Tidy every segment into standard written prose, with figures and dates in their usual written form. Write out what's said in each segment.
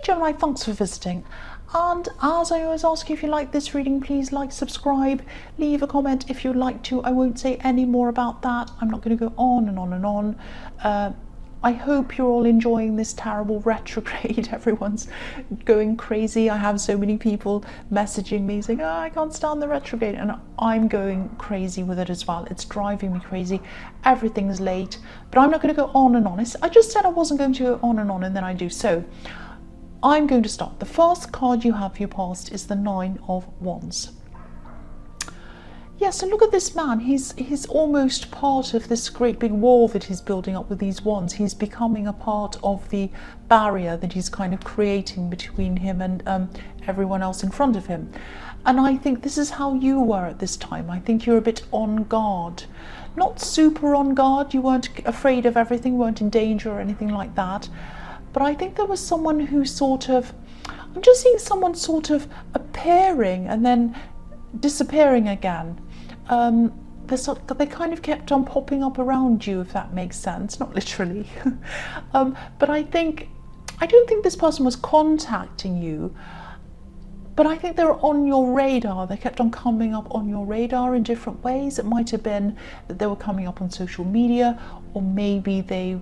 Gemini, thanks for visiting. And as I always ask you, if you like this reading, please like, subscribe, leave a comment if you'd like to. I won't say any more about that. I'm not going to go on and on and on. I hope you're all enjoying this terrible retrograde. Everyone's going crazy. I have so many people messaging me saying, oh, I can't stand the retrograde, and I'm going crazy with it as well. It's driving me crazy. Everything's late, but I'm not going to go on and on. I just said I wasn't going to go on, and then I do. So I'm going to start. The first card you have for your past is the Nine of Wands. Yeah, so look at this man. He's almost part of this great big wall that he's building up with these wands. He's becoming a part of the barrier that he's kind of creating between him and everyone else in front of him. And I think this is how you were at this time. I think you're a bit on guard. Not super on guard. You weren't afraid of everything, weren't in danger or anything like that. But I think there was someone who sort of, I'm just seeing someone sort of appearing and then disappearing again. They kind of kept on popping up around you, if that makes sense, not literally. But I don't think this person was contacting you, but I think they were on your radar. They kept on coming up on your radar in different ways. It might have been that they were coming up on social media, or maybe there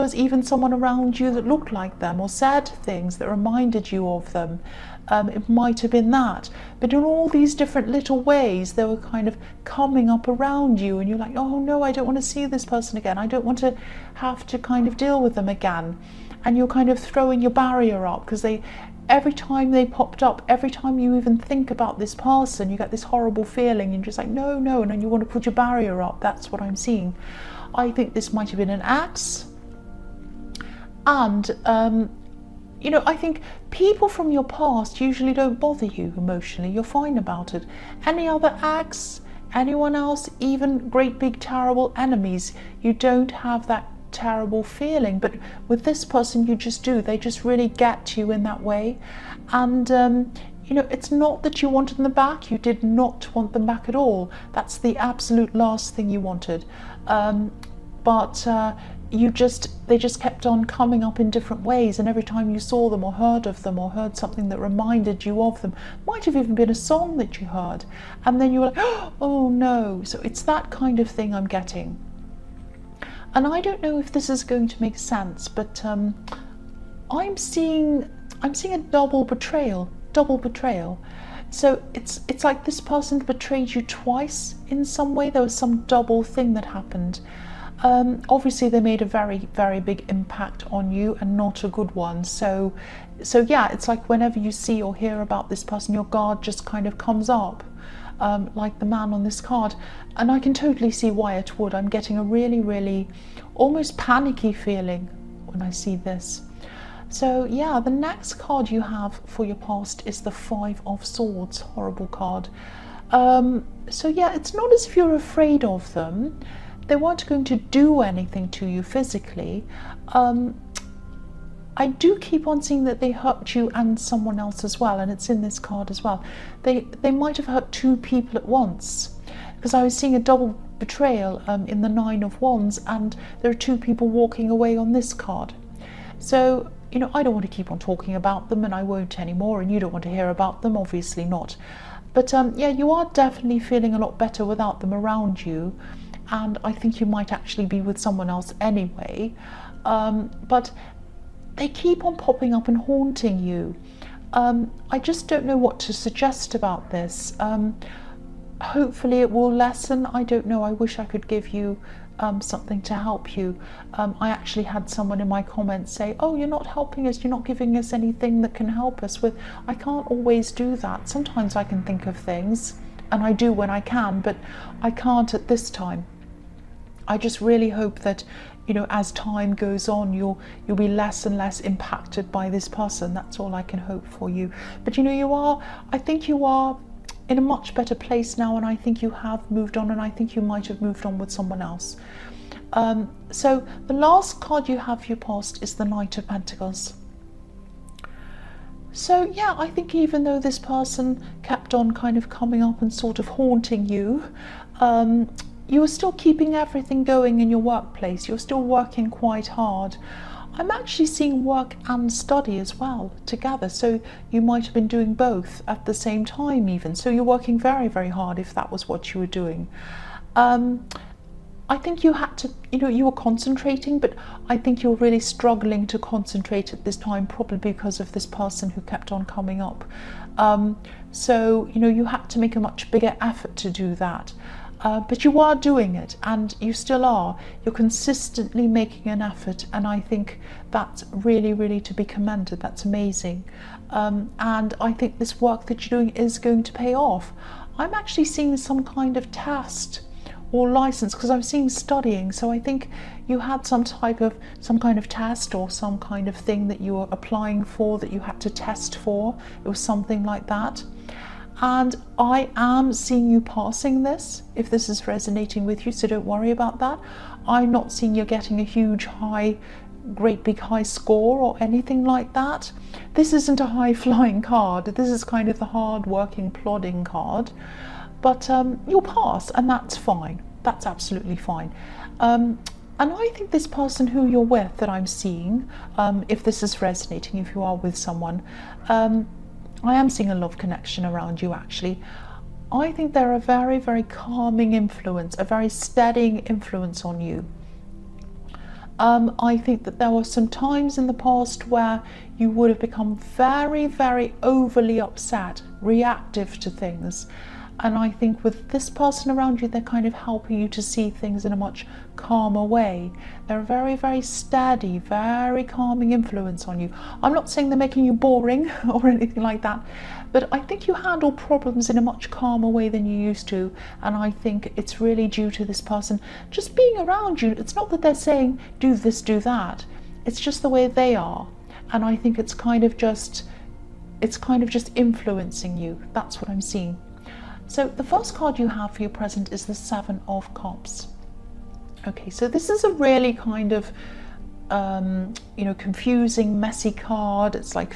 was even someone around you that looked like them or said things that reminded you of them. It might have been that, but in all these different little ways they were kind of coming up around you, and you're like, oh no, I don't want to see this person again. I don't want to have to kind of deal with them again. And you're kind of throwing your barrier up, because every time they popped up, every time you even think about this person, you get this horrible feeling, and you're just like, no, and then you want to put your barrier up. That's what I'm seeing. I think this might have been an ex, and you know, I think people from your past usually don't bother you emotionally. You're fine about it. Any other ex, anyone else, even great big terrible enemies, you don't have that terrible feeling. But with this person, you just do. They just really get you in that way. And you know, it's not that you wanted them back. You did not want them back at all. That's the absolute last thing you wanted. They just kept on coming up in different ways, and every time you saw them or heard of them or heard something that reminded you of them, might have even been a song that you heard, and then you were like, oh no. So it's that kind of thing I'm getting. And I don't know if this is going to make sense, but I'm seeing a double betrayal. So it's like this person betrayed you twice in some way. There was some double thing that happened. Obviously they made a very, very big impact on you, and not a good one. So yeah, it's like whenever you see or hear about this person, your guard just kind of comes up, like the man on this card. And I can totally see why it would. I'm getting a really, really almost panicky feeling when I see this. So yeah, the next card you have for your past is the Five of Swords. Horrible card. So yeah, it's not as if you're afraid of them. They weren't going to do anything to you physically. I do keep on seeing that they hurt you and someone else as well, and it's in this card as well. They might have hurt two people at once, because I was seeing a double betrayal in the Nine of Wands, and there are two people walking away on this card. So, you know, I don't want to keep on talking about them, and I won't anymore, and you don't want to hear about them, obviously not. But yeah, you are definitely feeling a lot better without them around you. And I think you might actually be with someone else anyway, but they keep on popping up and haunting you. I just don't know what to suggest about this. Hopefully it will lessen. I don't know. I wish I could give you something to help you. I actually had someone in my comments say, oh, you're not helping us, you're not giving us anything that can help us with. I can't always do that. Sometimes I can think of things, and I do when I can, but I can't at this time. I just really hope that, you know, as time goes on, you'll be less and less impacted by this person. That's all I can hope for you. But you know, I think you are in a much better place now, and I think you have moved on, and I think you might have moved on with someone else. So the last card you have for your past is the Knight of Pentacles. So yeah, I think even though this person kept on kind of coming up and sort of haunting you, you were still keeping everything going in your workplace. You're still working quite hard. I'm actually seeing work and study as well together. So you might have been doing both at the same time even. So you're working very, very hard if that was what you were doing. I think you had to, you were concentrating, but I think you're really struggling to concentrate at this time, probably because of this person who kept on coming up. So, you had to make a much bigger effort to do that. But you are doing it, and you still are. You're consistently making an effort, and I think that's really, really to be commended. That's amazing. And I think this work that you're doing is going to pay off. I'm actually seeing some kind of test or license, because I'm seeing studying, so I think you had some kind of test or some kind of thing that you were applying for, that you had to test for. It was something like that. And I am seeing you passing this, if this is resonating with you, so don't worry about that. I'm not seeing you getting a huge great big high score or anything like that. This isn't a high flying card. This is kind of the hard working, plodding card. But you'll pass, and that's fine. That's absolutely fine. And I think this person who you're with that I'm seeing, if this is resonating, if you are with someone, I am seeing a love connection around you actually. I think they're a very, very calming influence, a very steadying influence on you. I think that there were some times in the past where you would have become very, very overly upset, reactive to things. And I think with this person around you, they're kind of helping you to see things in a much calmer way. They're a very, very steady, very calming influence on you. I'm not saying they're making you boring or anything like that, but I think you handle problems in a much calmer way than you used to. And I think it's really due to this person just being around you. It's not that they're saying, do this, do that. It's just the way they are. And I think it's kind of just influencing you. That's what I'm seeing. So the first card you have for your present is the Seven of Cups. Okay, so this is a really kind of, confusing, messy card. It's like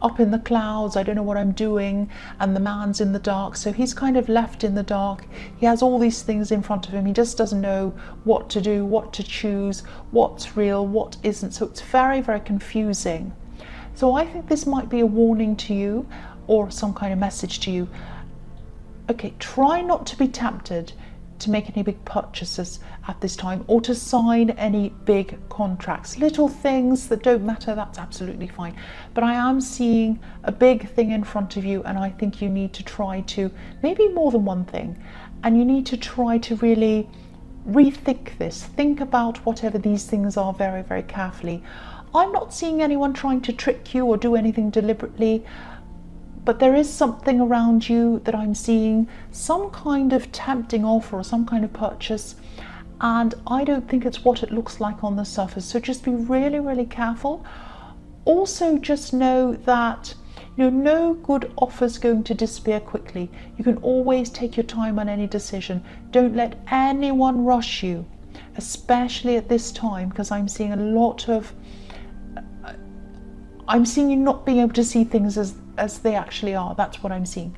up in the clouds, I don't know what I'm doing, and the man's in the dark. So he's kind of left in the dark. He has all these things in front of him. He just doesn't know what to do, what to choose, what's real, what isn't. So it's very, very confusing. So I think this might be a warning to you or some kind of message to you. Okay, try not to be tempted to make any big purchases at this time or to sign any big contracts. Little things that don't matter, that's absolutely fine. But I am seeing a big thing in front of you, and I think you need to try to, maybe more than one thing, and you need to try to really rethink this. Think about whatever these things are very, very carefully. I'm not seeing anyone trying to trick you or do anything deliberately. But there is something around you that I'm seeing, some kind of tempting offer or some kind of purchase, and I don't think it's what it looks like on the surface. So just be really, really careful. Also, just know that no good offer is going to disappear quickly. You can always take your time on any decision. Don't let anyone rush you, especially at this time, because I'm seeing I'm seeing you not being able to see things as they actually are. That's what I'm seeing.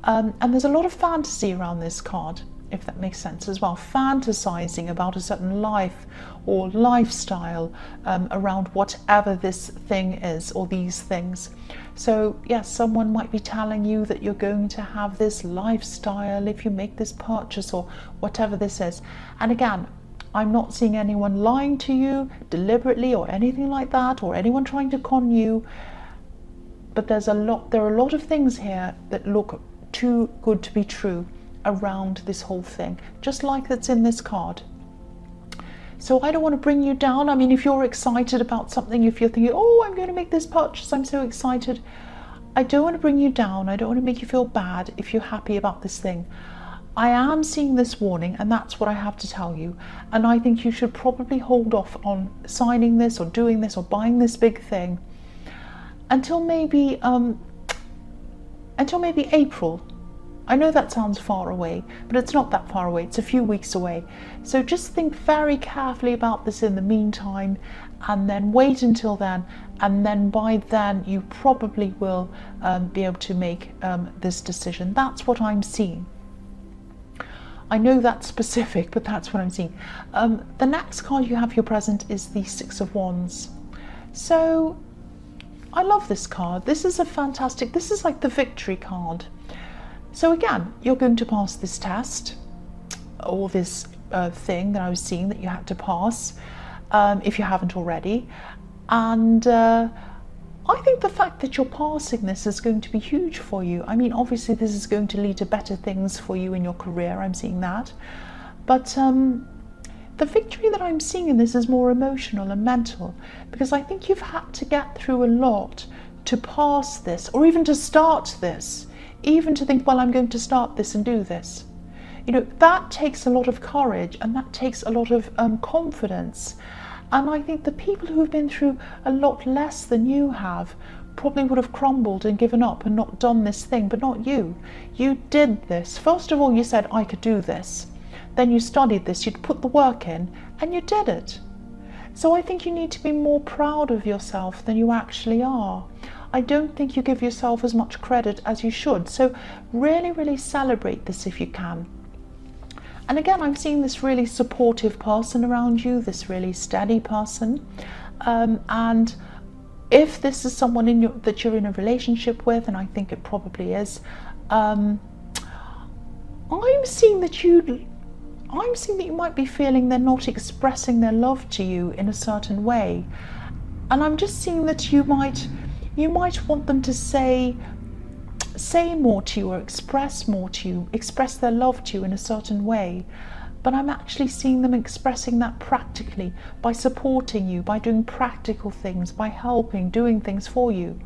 And there's a lot of fantasy around this card, if that makes sense as well. Fantasizing about a certain life or lifestyle around whatever this thing is or these things. So yes, someone might be telling you that you're going to have this lifestyle if you make this purchase or whatever this is. And again, I'm not seeing anyone lying to you deliberately or anything like that, or anyone trying to con you. But there are a lot of things here that look too good to be true around this whole thing, just like that's in this card. So I don't want to bring you down. I mean, if you're excited about something, if you're thinking, oh, I'm going to make this purchase, I'm so excited, I don't want to bring you down. I don't want to make you feel bad if you're happy about this thing. I am seeing this warning, and that's what I have to tell you. And I think you should probably hold off on signing this or doing this or buying this big thing until maybe April. I know that sounds far away, but it's not that far away. It's a few weeks away. So just think very carefully about this in the meantime, and then wait until then. And then by then you probably will be able to make this decision. That's what I'm seeing. I know that's specific, but that's what I'm seeing. The next card you have here present is the Six of Wands. So I love this card. This is this is like the victory card. So again, you're going to pass this test, or this thing that I was seeing that you had to pass, if you haven't already. And I think the fact that you're passing this is going to be huge for you. I mean, obviously this is going to lead to better things for you in your career, I'm seeing that. But the victory that I'm seeing in this is more emotional and mental, because I think you've had to get through a lot to pass this, or even to start this, even to think, well, I'm going to start this and do this. You know, that takes a lot of courage, and that takes a lot of confidence. And I think the people who have been through a lot less than you have probably would have crumbled and given up and not done this thing, but not you. You did this. First of all, you said, I could do this. Then you studied this, you'd put the work in, and you did it. So I think you need to be more proud of yourself than you actually are. I don't think you give yourself as much credit as you should. So really, really celebrate this if you can. And again, I'm seeing this really supportive person around you, this really steady person. And if this is someone that you're in a relationship with, and I think it probably is, I'm seeing that you might be feeling they're not expressing their love to you in a certain way. And I'm just seeing that you might want them to say more to you, or express more to you, express their love to you in a certain way. But I'm actually seeing them expressing that practically, by supporting you, by doing practical things, by helping, doing things for you.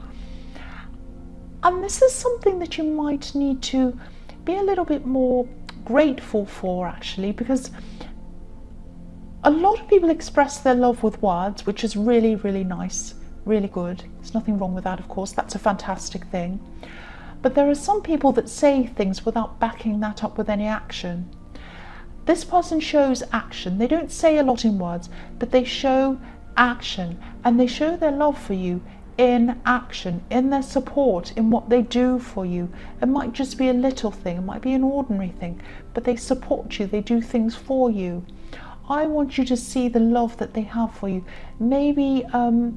And this is something that you might need to be a little bit more grateful for, actually, because a lot of people express their love with words, which is really, really nice, really good. There's nothing wrong with that, of course. That's a fantastic thing. But there are some people that say things without backing that up with any action. This person shows action. They don't say a lot in words, but they show action, and they show their love for you in action, in their support, in what they do for you. It might just be a little thing, it might be an ordinary thing, but they support you, they do things for you. I want you to see the love that they have for you. Maybe you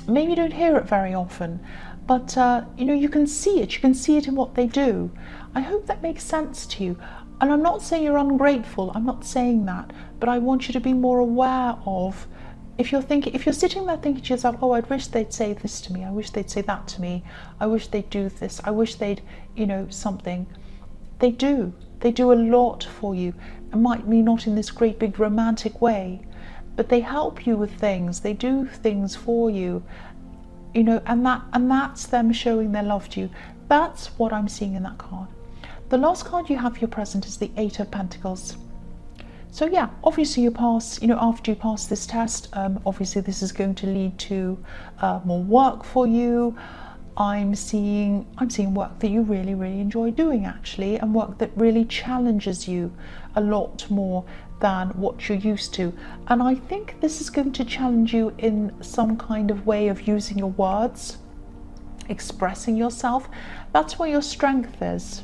don't hear it very often, but you know, you can see it in what they do. I hope that makes sense to you. And I'm not saying you're ungrateful, I'm not saying that, but I want you to be more aware of, if you're sitting there thinking to yourself, oh, I wish they'd say this to me, I wish they'd say that to me, I wish they'd do this, I wish they'd, you know, something. They do a lot for you. It might be not in this great big romantic way, but they help you with things, they do things for you, you know, and that's them showing their love to you. That's what I'm seeing in that card. The last card you have here present is the Eight of Pentacles. So yeah, obviously you pass, you know, after you pass this test, obviously this is going to lead to more work for you. I'm seeing work that you really, really enjoy doing, actually, and work that really challenges you a lot more than what you're used to. And I think this is going to challenge you in some kind of way of using your words, expressing yourself. That's where your strength is.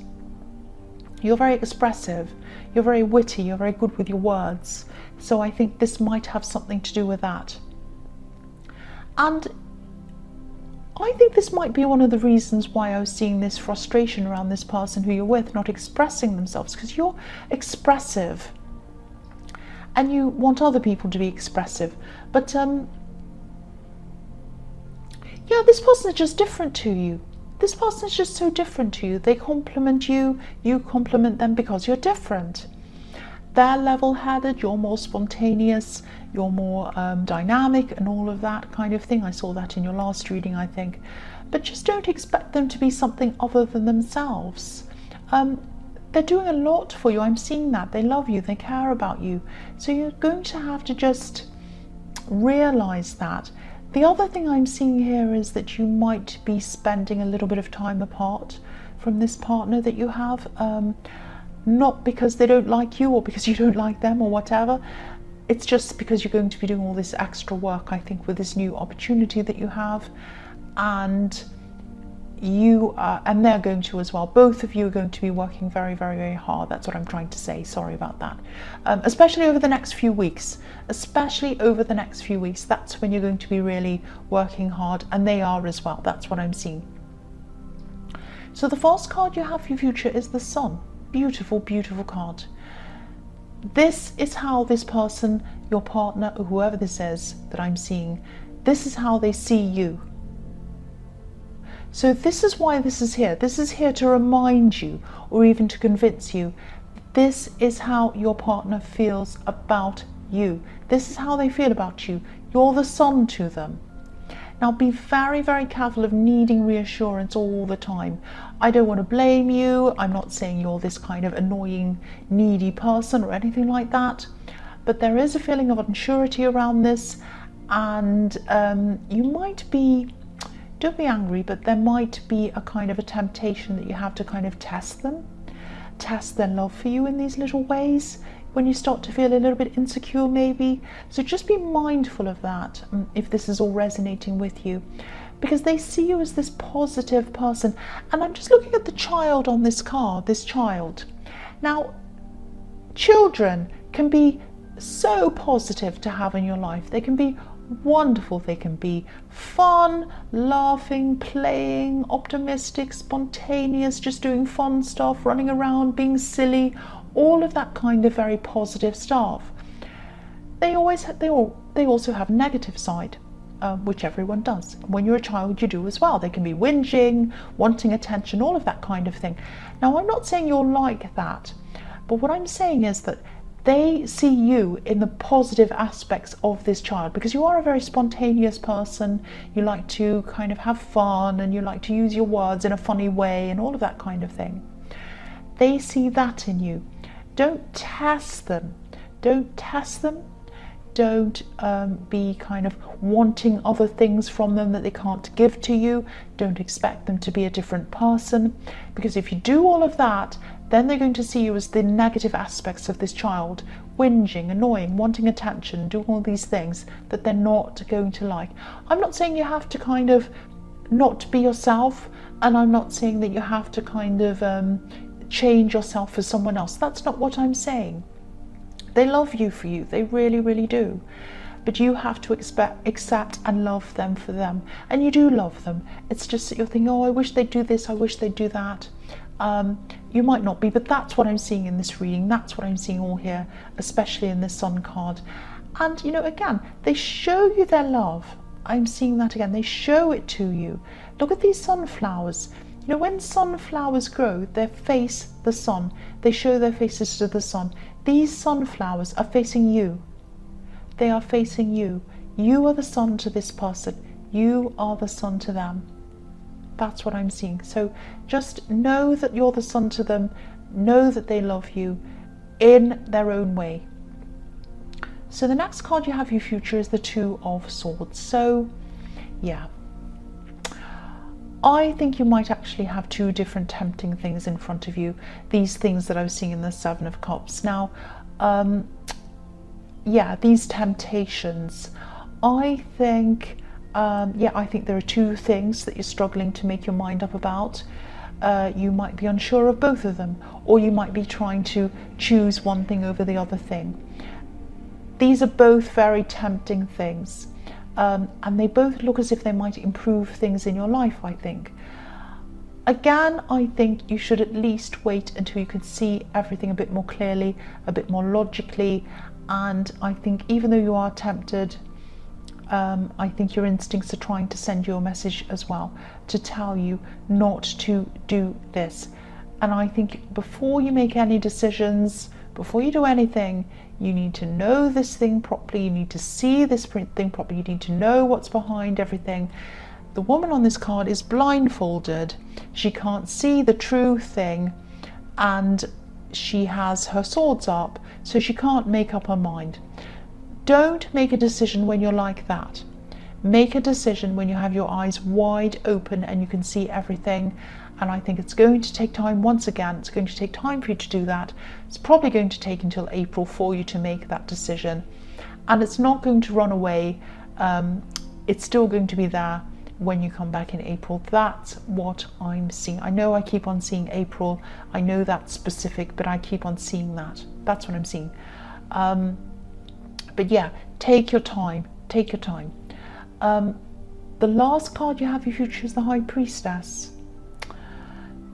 You're very expressive, you're very witty, you're very good with your words. So I think this might have something to do with that. And I think this might be one of the reasons why I was seeing this frustration around this person who you're with not expressing themselves, because you're expressive and you want other people to be expressive. But yeah, this person is just different to you. This person is just so different to you. They compliment you, you compliment them because you're different. They're level-headed, you're more spontaneous, you're more dynamic and all of that kind of thing. I saw that in your last reading, I think. But just don't expect them to be something other than themselves. They're doing a lot for you. I'm seeing that. They love you, they care about you. So you're going to have to just realize that. The other thing I'm seeing here is that you might be spending a little bit of time apart from this partner that you have, not because they don't like you or because you don't like them or whatever. It's just because you're going to be doing all this extra work, I think, with this new opportunity that you have. And you and they're going to as well. Both of you are going to be working very, very, very hard. That's what I'm trying to say. Sorry about that. Especially over the next few weeks. Especially over the next few weeks. That's when you're going to be really working hard, and they are as well. That's what I'm seeing. So the first card you have for your future is the Sun. Beautiful, beautiful card. This is how this person, your partner, or whoever this is that I'm seeing, this is how they see you. So this is why this is here. This is here to remind you, or even to convince you, this is how your partner feels about you. This is how they feel about you. You're the Sun to them. Now be very, very careful of needing reassurance all the time. I don't want to blame you. I'm not saying you're this kind of annoying, needy person or anything like that. But there is a feeling of unsurety around this, and you might be, don't be angry, but there might be a kind of a temptation that you have to kind of test them, test their love for you in these little ways when you start to feel a little bit insecure maybe. So just be mindful of that if this is all resonating with you, because they see you as this positive person. And I'm just looking at the child on this card, this child. Now, children can be so positive to have in your life. They can be wonderful. They can be fun, laughing, playing, optimistic, spontaneous, just doing fun stuff, running around, being silly, all of that kind of very positive stuff. They also have a negative side, which everyone does. When you're a child, you do as well. They can be whinging, wanting attention, all of that kind of thing. Now, I'm not saying you're like that, but what I'm saying is that they see you in the positive aspects of this child, because you are a very spontaneous person. You like to kind of have fun, and you like to use your words in a funny way and all of that kind of thing. They see that in you. Don't test them. Don't test them. Don't be kind of wanting other things from them that they can't give to you. Don't expect them to be a different person, because if you do all of that, then they're going to see you as the negative aspects of this child, whinging, annoying, wanting attention, doing all these things that they're not going to like. I'm not saying you have to kind of not be yourself, and I'm not saying that you have to kind of change yourself for someone else. That's not what I'm saying. They love you for you. They really, really do. But you have to accept and love them for them. And you do love them. It's just that you're thinking, oh, I wish they'd do this, I wish they'd do that. You might not be, but that's what I'm seeing in this reading. That's what I'm seeing all here, especially in this Sun card. And, you know, again, they show you their love. I'm seeing that again. They show it to you. Look at these sunflowers. You know, when sunflowers grow, they face the sun. They show their faces to the sun. These sunflowers are facing you. They are facing you. You are the sun to this person. You are the sun to them. That's what I'm seeing. So just know that you're the sun to them. Know that they love you in their own way. So the next card you have for your future is the Two of Swords. So, yeah. I think you might actually have two different tempting things in front of you. These things that I was seeing in the Seven of Cups. Now, yeah, these temptations. I think there are two things that you're struggling to make your mind up about. You might be unsure of both of them, or you might be trying to choose one thing over the other thing. These are both very tempting things. And they both look as if they might improve things in your life, I think. Again, I think you should at least wait until you can see everything a bit more clearly, a bit more logically. And I think even though you are tempted, I think your instincts are trying to send you a message as well, to tell you not to do this. And I think before you make any decisions, before you do anything, you need to know this thing properly. You need to see this thing properly. You need to know what's behind everything. The woman on this card is blindfolded. She can't see the true thing, and she has her swords up, so she can't make up her mind. Don't make a decision when you're like that. Make a decision when you have your eyes wide open and you can see everything. And I think it's going to take time. Once again, it's going to take time for you to do that. It's probably going to take until April for you to make that decision. And it's not going to run away. It's still going to be there. when you come back in April. That's what I'm seeing. I know I keep on seeing April. I know that's specific, but I keep on seeing that. That's what I'm seeing. But yeah, take your time. Take your time. The last card you have, if you choose the High Priestess.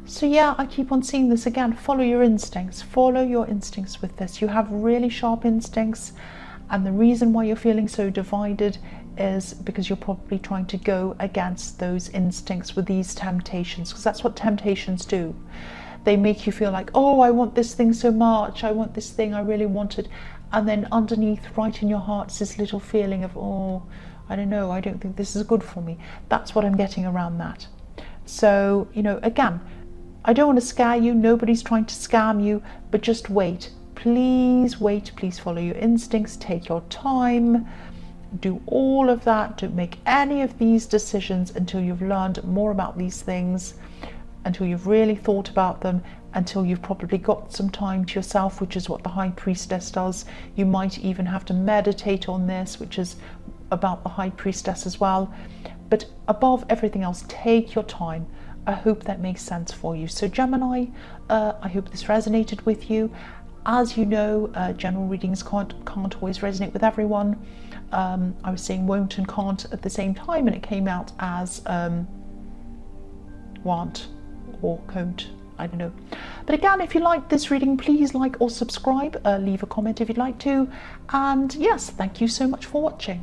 So yeah, I keep on seeing this again. Follow your instincts. Follow your instincts with this. You have really sharp instincts, and the reason why you're feeling so divided is because you're probably trying to go against those instincts with these temptations, because that's what temptations do. They make you feel like, oh, I want this thing so much, I want this thing, I really want it, and then underneath, right in your heart, is this little feeling of, oh, I don't know, I don't think this is good for me. That's what I'm getting around that. So, you know, again, I don't want to scare you, nobody's trying to scam you, but just wait. Please wait, please follow your instincts, take your time, do all of that. Don't make any of these decisions until you've learned more about these things, until you've really thought about them, until you've probably got some time to yourself, which is what the High Priestess does. You might even have to meditate on this, which is about the High Priestess as well. But above everything else, take your time. I hope that makes sense for you. So Gemini, I hope this resonated with you. As you know, general readings can't always resonate with everyone. I was saying won't and can't at the same time, and it came out as want or can't, I don't know. But again, if you like this reading, please like or subscribe, leave a comment if you'd like to, and yes, thank you so much for watching.